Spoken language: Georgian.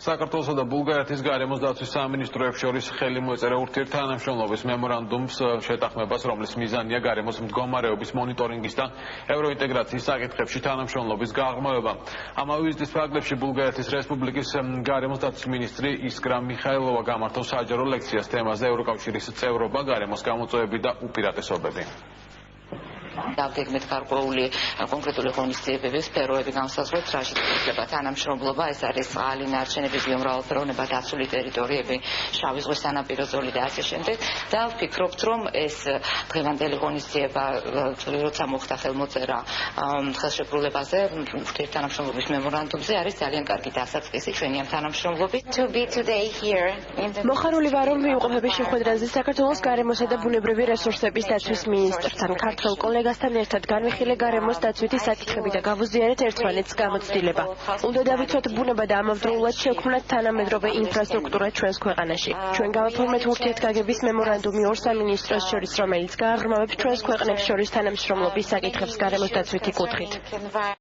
საქართველოსა და ბულგარეთის გარემოს დაცვის სამინისტროებს შორის ხელი მოეწერა ურთიერთთანამშრომლობის მემორანდუმს შეთანხმებას, რომლის მიზანია გარემოს მდგომარეობის მონიტორინგის და ევროინტეგრაციის საკითხებში თანამშრომლობის გაღრმავება. ამავე ვიზიტის ფარგლებში ბულგარეთის რესპუბლიკის გარემოს დაცვის მინისტრი ისკრა მიხაილოვა გამართავს საჯარო ლექციას თემაზე ევროკავშირის წევრობა, გარემოს გამოწვევები და უპირატესობები. Დაგეგმეთ გარკვეული კონკრეტული ღონისძიებების სფეროები განსაზღვრეთ, რაშიც ითვლება თანამშრომლობა, ეს არის წყალი, ნარჩენების ბიომრავალფეროვნება, დაცული ტერიტორიები, შავი ზღვის სანაპირო ზოლი და ასე შემდეგ. და ვფიქრობთ, რომ ეს დღევანდელი ღონისძიება, როცა მოხდა ხელმოწერა ხელშეკრულებაზე, ურთიერთთანამშრომლობის მემორანდუმზე, არის ძალიან კარგი დასაწყისი ჩვენი ამ თანამშრომლობის. მოხარული ვარ, რომ ვიმყოფები შეხვედრაზე საქართველოს გარემოსა და ბუნებრივი რესურსების დაცვის მინისტრთან, ქართველ კოლეგასთან ერთად განვიხილე გარემოს დაცვითი საკითხები და გავუზიარეთ ერთმანეთს გამოცდილება. უნდა დავიცვათ ბუნება და ამავდროულად შევქმნათ თანამედროვე ინფრასტრუქტურა ჩვენს ქვეყანაში. ჩვენ გავაფორმეთ ურთიერთგაგების მემორანდუმი ორ სამინისტროს შორის, რომელიც გააღრმავებს ჩვენს ქვეყნებს შორის თანამშრომლობის საკითხებს გარემოს დაცვითი კუთხით.